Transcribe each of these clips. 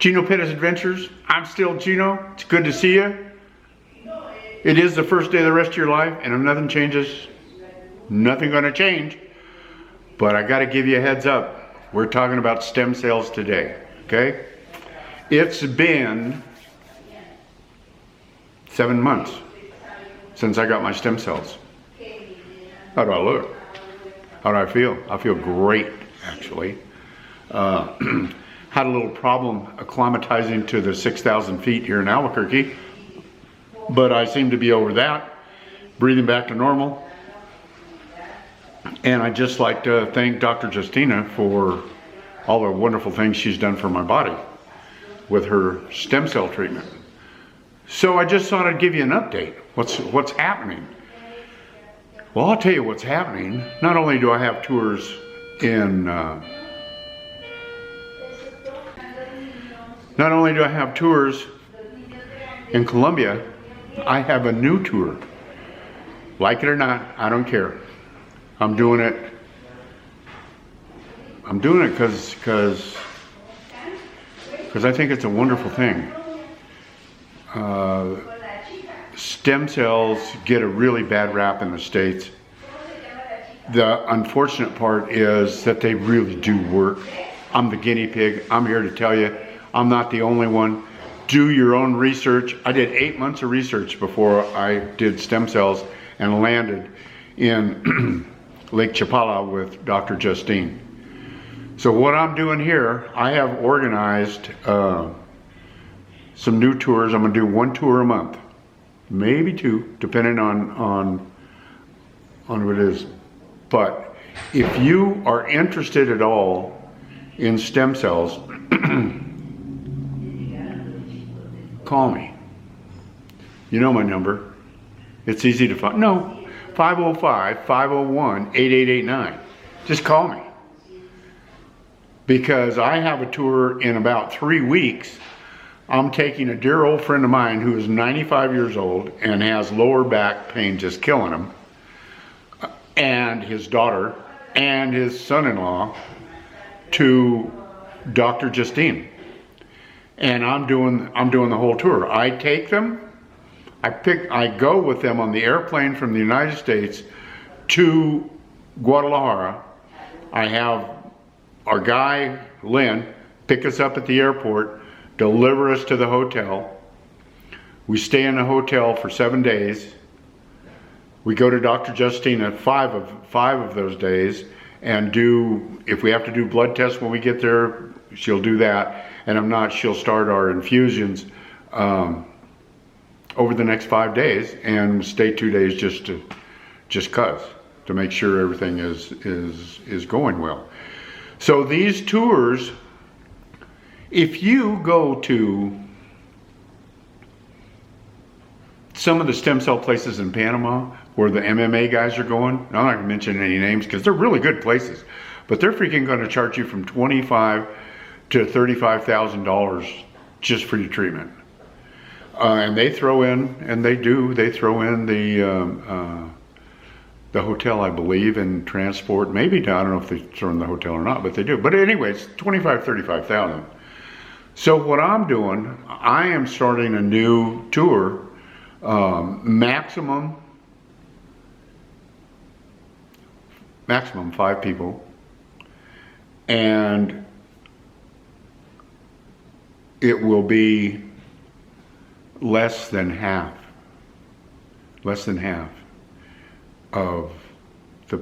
Gino Pettis Adventures. I'm still Gino. It's good to see you. It is the first day of the rest of your life, and if nothing changes, nothing gonna change. But I gotta give you a heads up. We're talking about stem cells today, okay? It's been 7 months since I got my stem cells. How do I look? How do I feel? I feel great, actually. Had a little problem acclimatizing to the 6,000 feet here in Albuquerque, but I seem to be over that, breathing back to normal. And I'd just like to thank Dr. Justina for all the wonderful things she's done for my body with her stem cell treatment. So I just thought I'd give you an update. What's happening? Well, I'll tell you what's happening. Not only do I have tours in Colombia, I have a new tour. Like it or not, I don't care. I'm doing it because I think it's a wonderful thing. Stem cells get a really bad rap in the States. The unfortunate part is that they really do work. I'm the guinea pig. I'm here to tell you, I'm not the only one. Do your own research. I did 8 months of research before I did stem cells and landed in Lake Chapala with Dr. Justine. So what I'm doing here, I have organized some new tours. I'm gonna do 1 tour a month, maybe 2, depending on what it is. But if you are interested at all in stem cells, call me. You know my number. It's easy to find. No, 505-501-8889. Just call me. Because I have a tour in about 3 weeks. I'm taking a dear old friend of mine who is 95 years old and has lower back pain just killing him, and his daughter and his son-in-law to Dr. Justine. And I'm doing the whole tour. I take them, I go with them on the airplane from the United States to Guadalajara. I have our guy, Lynn, pick us up at the airport, deliver us to the hotel. We stay in the hotel for 7 days. We go to Dr. Justina 5 of those days and if we have to do blood tests when we get there, she'll do that. And if not, she'll start our infusions over the next 5 days and stay 2 days just to make sure everything is going well. So these tours, if you go to some of the stem cell places in Panama where the MMA guys are going, I'm not gonna mention any names because they're really good places, but they're freaking gonna charge you from $25,000 to $35,000 just for your treatment. And they throw in, they throw in the hotel, I believe, and transport. Maybe, I don't know if they throw in the hotel or not, but they do. But anyway, it's $25,000, $35,000. So what I'm doing, I am starting a new tour, maximum 5 people, and it will be less than half of the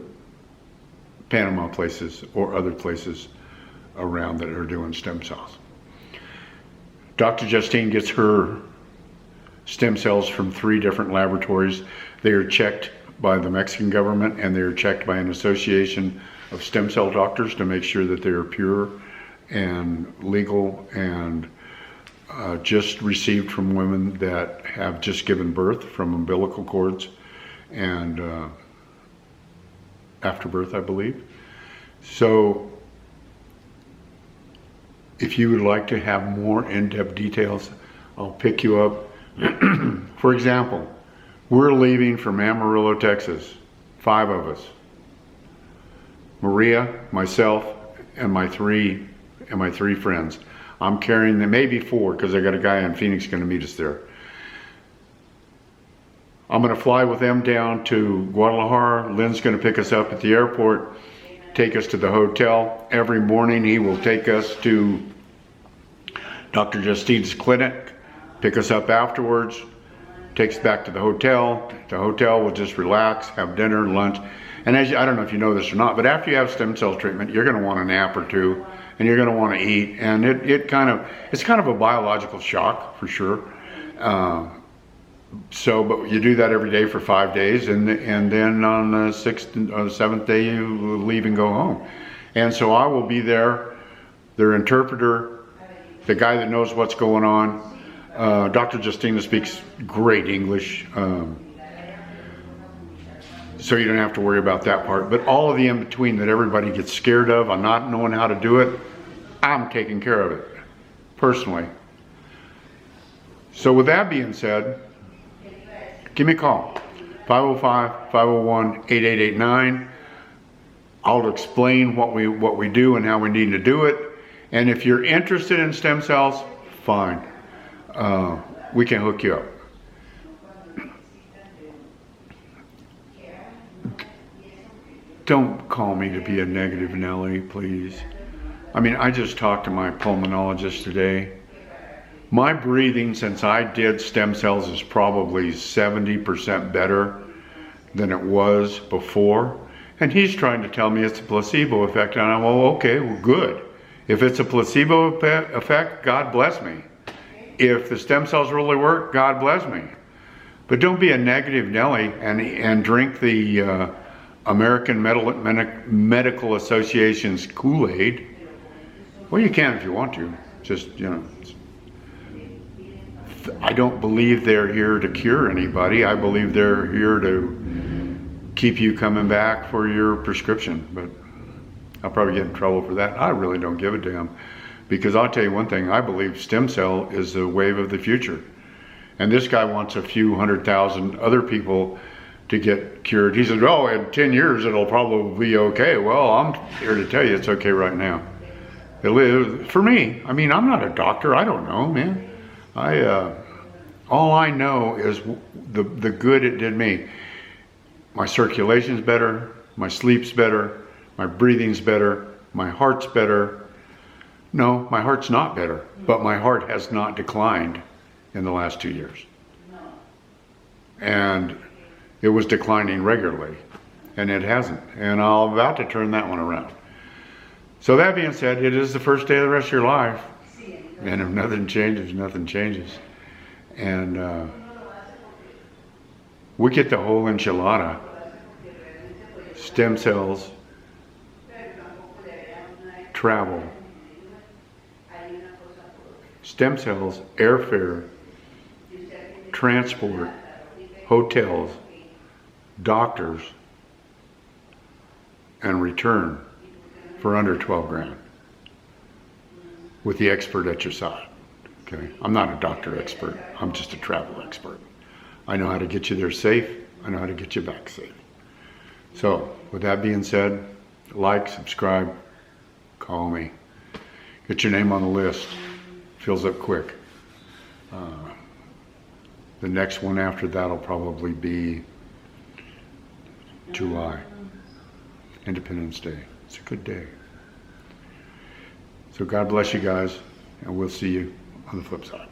Panama places or other places around that are doing stem cells. Dr. Justine gets her stem cells from 3 different laboratories. They are checked by the Mexican government and they are checked by an association of stem cell doctors to make sure that they are pure and legal and just received from women that have just given birth from umbilical cords and after birth, I believe. So if you would like to have more in-depth details, I'll pick you up. For example, we're leaving from Amarillo, Texas, 5 of us. Maria, myself, and my three friends. I'm carrying them, maybe 4, because I got a guy in Phoenix going to meet us there. I'm going to fly with them down to Guadalajara. Lynn's going to pick us up at the airport, take us to the hotel. Every morning he will take us to Dr. Justine's clinic, pick us up afterwards, takes us back to the hotel. The hotel will just relax, have dinner, lunch. And as I don't know if you know this or not, but after you have stem cell treatment, you're going to want a nap or 2, and you're going to want to eat. And it's kind of a biological shock for sure. But you do that every day for 5 days, and then on the 6th or 7th day you leave and go home. And so I will be there, their interpreter, the guy that knows what's going on. Dr. Justina speaks great English, so you don't have to worry about that part. But all of the in-between that everybody gets scared of, on not knowing how to do it, I'm taking care of it, personally. So with that being said, give me a call, 505-501-8889. I'll explain what we do and how we need to do it. And if you're interested in stem cells, fine. We can hook you up. Don't call me to be a negative Nelly, please. I mean, I just talked to my pulmonologist today. My breathing since I did stem cells is probably 70% better than it was before. And he's trying to tell me it's a placebo effect. And I'm, well, okay, well, good. If it's a placebo effect, God bless me. If the stem cells really work, God bless me. But don't be a negative Nelly and drink the American Medical Association's Kool-Aid. Well, you can if you want to. Just, I don't believe they're here to cure anybody. I believe they're here to keep you coming back for your prescription. But I'll probably get in trouble for that. I really don't give a damn. Because I'll tell you one thing, I believe stem cell is the wave of the future. And this guy wants a few 100,000 other people to get cured. He said, oh, in 10 years it'll probably be okay. Well, I'm here to tell you it's okay right now. For me, I mean, I'm not a doctor. I don't know, man. All I know is the good it did me. My circulation's better, my sleep's better, my breathing's better, my heart's better. No, my heart's not better, but my heart has not declined in the last 2 years. And it was declining regularly, and it hasn't. And I'm about to turn that one around. So that being said, it is the first day of the rest of your life. And if nothing changes, nothing changes. And we get the whole enchilada. Stem cells, travel, stem cells, airfare, transport, hotels, doctors, and return for under 12 grand with the expert at your side. Okay, I'm not a doctor expert. I'm just a travel expert. I know how to get you there safe. I know how to get you back safe. So with that being said, like, subscribe, call me, get your name on the list. Fills up quick. The next one after that will probably be July, Independence Day. It's a good day. So God bless you guys, and we'll see you on the flip side.